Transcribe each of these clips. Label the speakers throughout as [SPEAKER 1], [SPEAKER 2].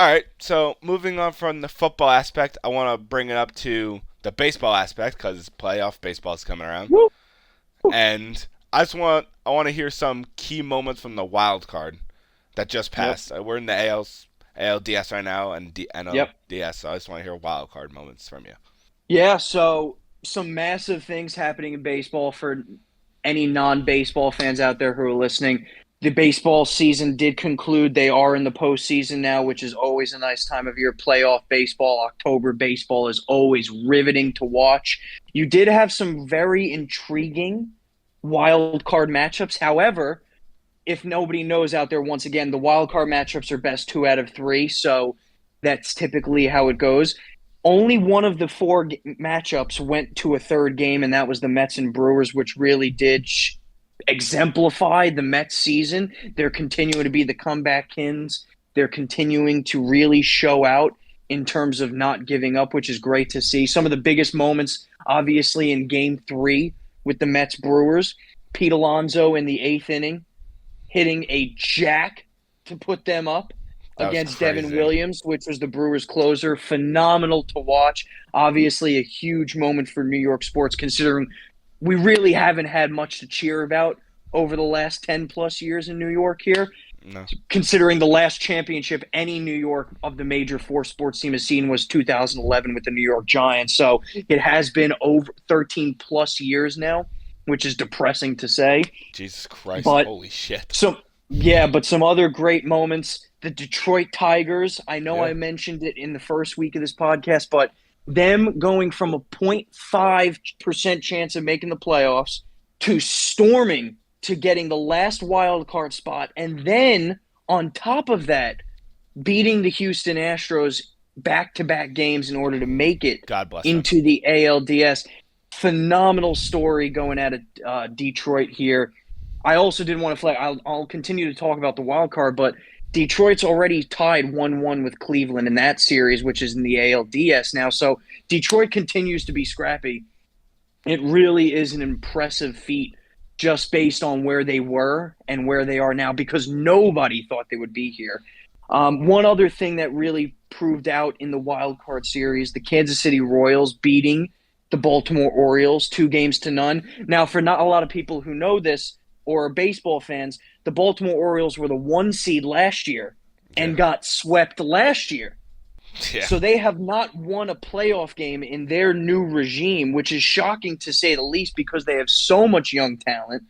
[SPEAKER 1] All right, so moving on from the football aspect, I want to bring it up to the baseball aspect because playoff baseball is coming around,
[SPEAKER 2] Woo!
[SPEAKER 1] and I want to hear some key moments from the wild card that just
[SPEAKER 2] Yep.
[SPEAKER 1] passed. We're in the ALDS right now and
[SPEAKER 2] Yep.
[SPEAKER 1] NLDS, so I just want to hear wild card moments from you.
[SPEAKER 2] Yeah, so some massive things happening in baseball for any non-baseball fans out there who are listening. The baseball season did conclude. They are in the postseason now, which is always a nice time of year. Playoff baseball, October baseball is always riveting to watch. You did have some very intriguing wild card matchups. However, if nobody knows out there, once again, the wild card matchups are best two out of three. So that's typically how it goes. Only one of the four matchups went to a third game, and that was the Mets and Brewers, which really did exemplify the Mets season. They're continuing to be the comeback kings. They're continuing to really show out in terms of not giving up, which is great to see. Some of the biggest moments, obviously, in game three with the Mets Brewers. Pete Alonso in the eighth inning hitting a jack to put them up
[SPEAKER 1] That was
[SPEAKER 2] against Devin
[SPEAKER 1] crazy.
[SPEAKER 2] Williams, which was the Brewers closer. Phenomenal to watch. Obviously, a huge moment for New York sports, considering we really haven't had much to cheer about over the last 10 plus years in New York here.
[SPEAKER 1] No.
[SPEAKER 2] Considering the last championship any New York of the major four sports team has seen was 2011 with the New York Giants. So it has been over 13 plus years now, which is depressing to say.
[SPEAKER 1] Jesus Christ,
[SPEAKER 2] But
[SPEAKER 1] holy shit.
[SPEAKER 2] so yeah, but some other great moments. The Detroit Tigers. I know
[SPEAKER 1] Yeah.
[SPEAKER 2] I mentioned it in the first week of this podcast, but them going from a 0.5% chance of making the playoffs to storming to getting the last wild card spot, and then on top of that, beating the Houston Astros back to back games in order to make it
[SPEAKER 1] God bless them.
[SPEAKER 2] into the ALDS. Phenomenal story going out of Detroit here. I also didn't want to flag. I'll continue to talk about the wild card, but Detroit's already tied 1-1 with Cleveland in that series, which is in the ALDS now. So Detroit continues to be scrappy. It really is an impressive feat just based on where they were and where they are now because nobody thought they would be here. One other thing that really proved out in the wild card series, the Kansas City Royals beating the Baltimore Orioles 2 games to none. Now, for not a lot of people who know this or are baseball fans, the Baltimore Orioles were the one seed last year
[SPEAKER 1] Yeah.
[SPEAKER 2] and got swept last year.
[SPEAKER 1] Yeah.
[SPEAKER 2] So they have not won a playoff game in their new regime, which is shocking to say the least because they have so much young talent.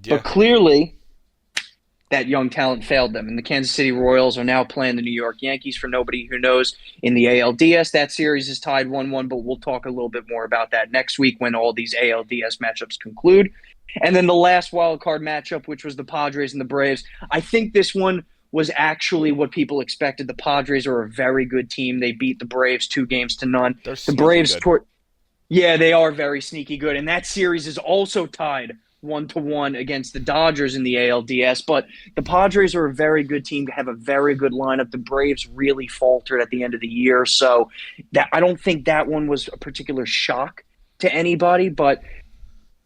[SPEAKER 1] Yeah.
[SPEAKER 2] But clearly, that young talent failed them. And the Kansas City Royals are now playing the New York Yankees for nobody who knows in the ALDS. That series is tied 1-1, but we'll talk a little bit more about that next week when all these ALDS matchups conclude. And then the last wild card matchup, which was the Padres and the Braves. I think this one was actually what people expected. The Padres are a very good team. They beat the Braves 2 games to none.
[SPEAKER 1] They're
[SPEAKER 2] The
[SPEAKER 1] sneaky
[SPEAKER 2] Braves,
[SPEAKER 1] good.
[SPEAKER 2] yeah, they are very sneaky good. And that series is also tied 1-1 against the Dodgers in the ALDS. But the Padres are a very good team, have a very good lineup. The Braves really faltered at the end of the year. So that I don't think that one was a particular shock to anybody. But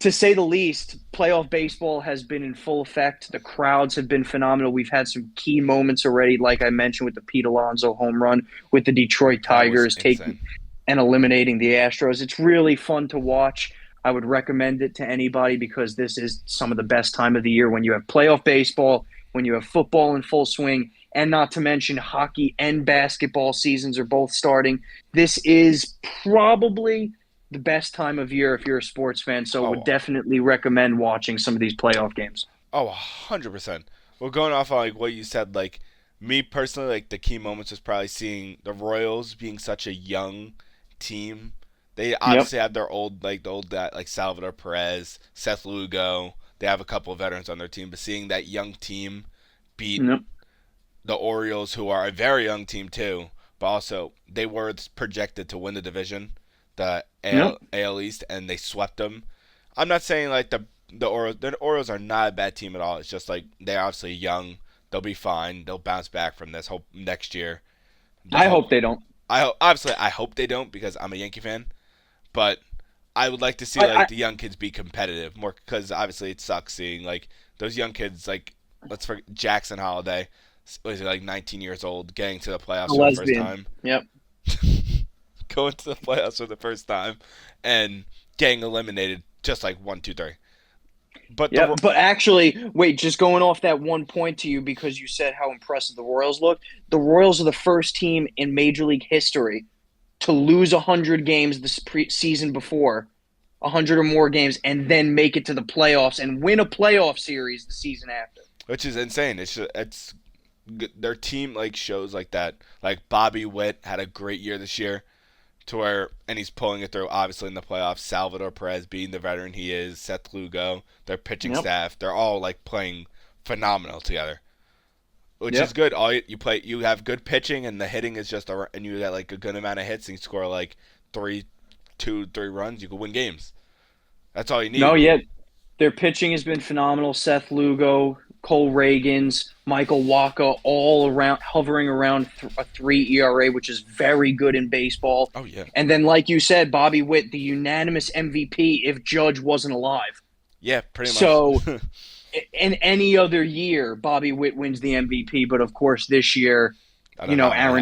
[SPEAKER 2] to say the least, playoff baseball has been in full effect. The crowds have been phenomenal. We've had some key moments already, like I mentioned, with the Pete Alonso home run, with the Detroit
[SPEAKER 1] That was
[SPEAKER 2] Tigers taking
[SPEAKER 1] insane.
[SPEAKER 2] and eliminating the Astros. It's really fun to watch. I would recommend it to anybody because this is some of the best time of the year when you have playoff baseball, when you have football in full swing, and not to mention hockey and basketball seasons are both starting. This is probably the best time of year if you're a sports fan, so would
[SPEAKER 1] Oh,
[SPEAKER 2] definitely recommend watching some of these playoff games.
[SPEAKER 1] oh, 100%. Well, going off on like what you said, like me personally, like the key moments was probably seeing the Royals being such a young team. They
[SPEAKER 2] Yep.
[SPEAKER 1] obviously have their old, like the old guy, like Salvador Perez, Seth Lugo. They have a couple of veterans on their team, but seeing that young team beat
[SPEAKER 2] Yep.
[SPEAKER 1] the Orioles, who are a very young team too, but also they were projected to win the division, the
[SPEAKER 2] Yep.
[SPEAKER 1] AL East, and they swept them. I'm not saying like the Orioles are not a bad team at all. It's just like they're obviously young. They'll be fine. They'll bounce back from this hope next year. The
[SPEAKER 2] I
[SPEAKER 1] hope
[SPEAKER 2] hope they don't.
[SPEAKER 1] I hope they don't because I'm a Yankee fan, but I would like to see
[SPEAKER 2] I
[SPEAKER 1] like the young kids be competitive more because obviously it sucks seeing like those young kids like let's forget Jackson Holiday, Was he like 19 years old, getting to the
[SPEAKER 2] A
[SPEAKER 1] playoffs for the first
[SPEAKER 2] lesbian.
[SPEAKER 1] time,
[SPEAKER 2] Yep.
[SPEAKER 1] going to the playoffs for the first time, and getting eliminated just like 1, 2, 3. But
[SPEAKER 2] Yep.
[SPEAKER 1] the
[SPEAKER 2] But actually, wait, just going off that one point to you because you said how impressive the Royals look. The Royals are the first team in Major League history to lose 100 games this season before, 100 or more games, and then make it to the playoffs and win a playoff series the season after.
[SPEAKER 1] which is insane. It's their team like shows like that. Like Bobby Witt had a great year this year, to where and he's pulling it through. Obviously in the playoffs, Salvador Perez being the veteran he is, Seth Lugo, their pitching
[SPEAKER 2] Yep.
[SPEAKER 1] staff, they're all like playing phenomenal together, which is
[SPEAKER 2] Yep.
[SPEAKER 1] good. You play, you have good pitching, and the hitting is just and you get like a good amount of hits, and you score like 3 runs, you can win games. That's all you
[SPEAKER 2] No,
[SPEAKER 1] need.
[SPEAKER 2] yet their pitching has been phenomenal. Seth Lugo, Cole Reagans, Michael Waka, all around hovering around a 3 ERA, which is very good in baseball.
[SPEAKER 1] Oh yeah,
[SPEAKER 2] And then, like you said, Bobby Witt, the unanimous MVP if Judge wasn't alive.
[SPEAKER 1] yeah, pretty much.
[SPEAKER 2] So, in any other year, Bobby Witt wins the MVP. But of course, this year,
[SPEAKER 1] An anomaly happened.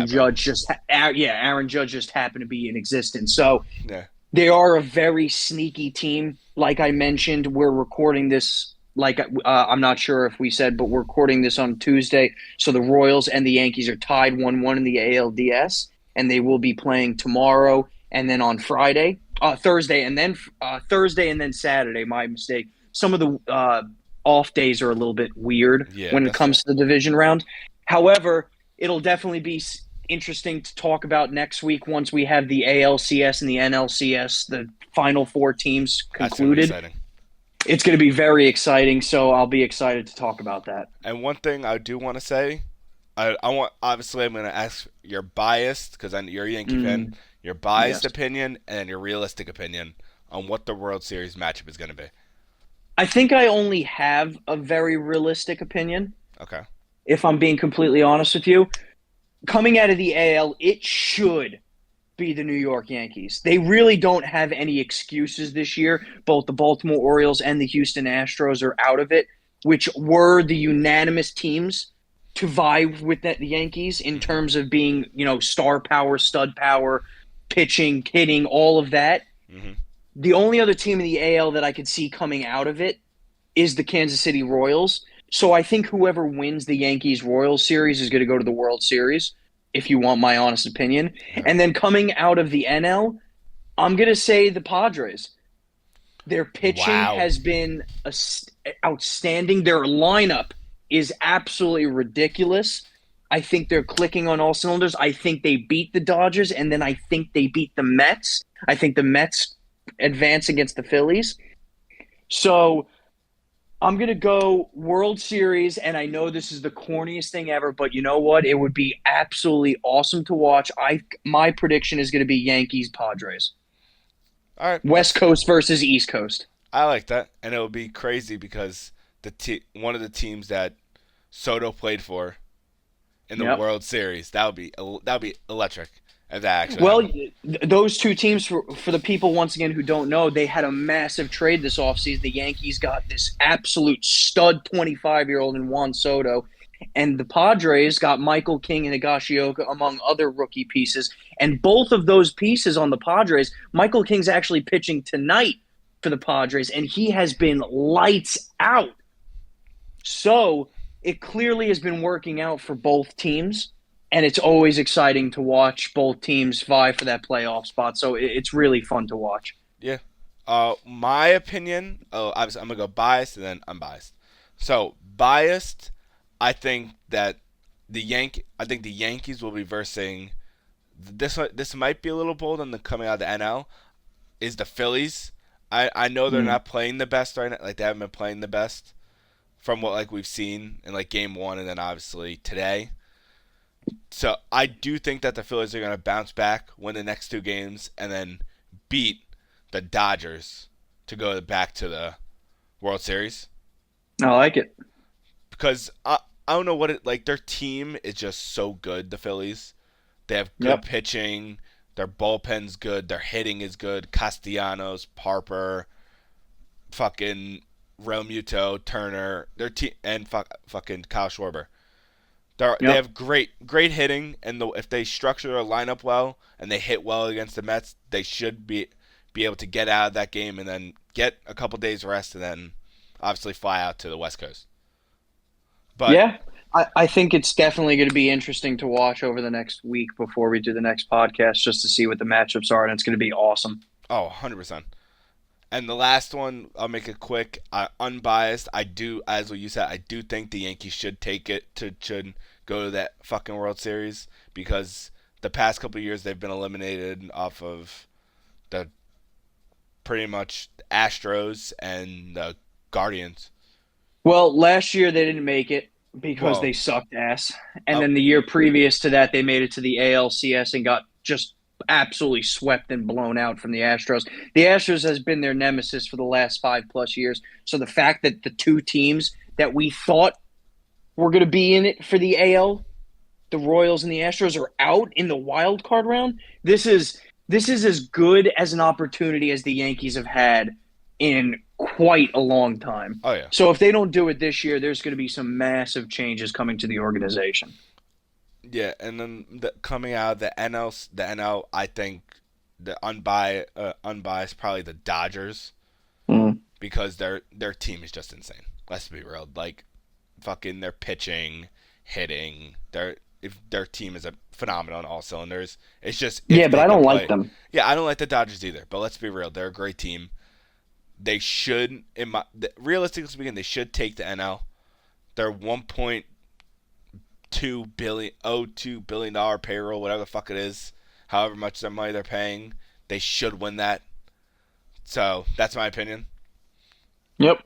[SPEAKER 2] Aaron Judge just happened to be in existence. So
[SPEAKER 1] Yeah,
[SPEAKER 2] they are a very sneaky team. Like I mentioned, we're recording this. I'm not sure if we said, but we're recording this on Tuesday. So the Royals and the Yankees are tied 1-1 in the ALDS, and they will be playing tomorrow and then on Thursday, and then Saturday. My mistake. Some of the off days are a little bit weird
[SPEAKER 1] yeah,
[SPEAKER 2] when it
[SPEAKER 1] that's fair.
[SPEAKER 2] comes to the division round. However, it'll definitely be interesting to talk about next week once we have the ALCS and the NLCS, the final four teams
[SPEAKER 1] That's gonna be
[SPEAKER 2] concluded.
[SPEAKER 1] exciting.
[SPEAKER 2] It's going to be very exciting, so I'll be excited to talk about that.
[SPEAKER 1] And one thing I do want to say, I want, obviously I'm gonna ask your biased, because you're a Yankee fan,
[SPEAKER 2] Mm,
[SPEAKER 1] your biased
[SPEAKER 2] yes.
[SPEAKER 1] opinion and your realistic opinion on what the World Series matchup is gonna be.
[SPEAKER 2] I think I only have a very realistic opinion,
[SPEAKER 1] Okay.
[SPEAKER 2] if I'm being completely honest with you. Coming out of the AL, it should be the New York Yankees. They really don't have any excuses this year. Both the Baltimore Orioles and the Houston Astros are out of it, which were the unanimous teams to vie with the Yankees in
[SPEAKER 1] Hmm.
[SPEAKER 2] terms of being, star power, stud power, pitching, hitting, all of that.
[SPEAKER 1] Hmm.
[SPEAKER 2] The only other team in the AL that I could see coming out of it is the Kansas City Royals. So I think whoever wins the Yankees Royals series is going to go to the World Series, if you want my honest opinion.
[SPEAKER 1] Yeah.
[SPEAKER 2] And then coming out of the NL, I'm going to say the Padres. Their pitching
[SPEAKER 1] Wow.
[SPEAKER 2] has been outstanding. Their lineup is absolutely ridiculous. I think they're clicking on all cylinders. I think they beat the Dodgers, and then I think they beat the Mets. I think the Mets advance against the Phillies. So I'm going to go World Series, and I know this is the corniest thing ever, but you know what? It would be absolutely awesome to watch. My prediction is going to be Yankees Padres.
[SPEAKER 1] All right.
[SPEAKER 2] West Coast versus East Coast.
[SPEAKER 1] I like that, and it would be crazy because one of the teams that Soto played for in the
[SPEAKER 2] Yep.
[SPEAKER 1] World Series, that would be electric if that actually
[SPEAKER 2] Well,
[SPEAKER 1] happened.
[SPEAKER 2] those two teams, for the people, once again, who don't know, they had a massive trade this offseason. The Yankees got this absolute stud 25-year-old in Juan Soto, and the Padres got Michael King and Higashioka, among other rookie pieces. And both of those pieces on the Padres, Michael King's actually pitching tonight for the Padres, and he has been lights out. So it clearly has been working out for both teams, and it's always exciting to watch both teams vie for that playoff spot. So it's really fun to watch.
[SPEAKER 1] Yeah. My opinion. Oh, obviously I'm gonna go biased and then unbiased. So biased, I think that I think the Yankees will be versing. This might be a little bold on the coming out of the NL. Is the Phillies? I know they're
[SPEAKER 2] Mm.
[SPEAKER 1] not playing the best right now. Like they haven't been playing the best from what like we've seen in like game one and then obviously today. So I do think that the Phillies are gonna bounce back, win the next two games, and then beat the Dodgers to go back to the World Series.
[SPEAKER 2] I like it.
[SPEAKER 1] Because I don't know what it like. Their team is just so good. The Phillies, they have good
[SPEAKER 2] Yep.
[SPEAKER 1] pitching. Their bullpen's good. Their hitting is good. Castellanos, Parker, fucking Realmuto, Turner, their team, and fucking Kyle Schwarber. They
[SPEAKER 2] Yep.
[SPEAKER 1] have great hitting, and if they structure their lineup well and they hit well against the Mets, they should be able to get out of that game and then get a couple days rest and then obviously fly out to the West Coast. But
[SPEAKER 2] Yeah. I think it's definitely going to be interesting to watch over the next week before we do the next podcast just to see what the matchups are, and it's going to be awesome.
[SPEAKER 1] oh, 100%. And the last one, I'll make it quick. Unbiased, I do, as what you said, I do think the Yankees should take it to should go to that fucking World Series because the past couple of years they've been eliminated off of the pretty much Astros and the Guardians.
[SPEAKER 2] Well, last year they didn't make it because
[SPEAKER 1] Well,
[SPEAKER 2] they sucked ass. And
[SPEAKER 1] uh,
[SPEAKER 2] then the year previous to that, they made it to the ALCS and got just absolutely swept and blown out from the Astros. The Astros has been their nemesis for the last 5+ years. So the fact that the two teams that we thought were going to be in it for the AL, the Royals and the Astros, are out in the wild card round. This is as good as an opportunity as the Yankees have had in quite a long time.
[SPEAKER 1] oh yeah,
[SPEAKER 2] So if they don't do it this year, there's going to be some massive changes coming to the organization.
[SPEAKER 1] yeah, and then coming out of the NL, I think the unbiased probably the Dodgers
[SPEAKER 2] Mm.
[SPEAKER 1] because their team is just insane. Let's be real, like fucking their pitching, hitting, their team is a phenomenon on all cylinders. It's just
[SPEAKER 2] Yeah,
[SPEAKER 1] if
[SPEAKER 2] but
[SPEAKER 1] they
[SPEAKER 2] I
[SPEAKER 1] can
[SPEAKER 2] don't like
[SPEAKER 1] play.
[SPEAKER 2] them.
[SPEAKER 1] Yeah, I don't like the Dodgers either, but let's be real, they're a great team. They should, realistically speaking, they should take the NL. Their 1.2 billion payroll, whatever the fuck it is, however much their money they're paying, they should win that. So that's my opinion.
[SPEAKER 2] Yep.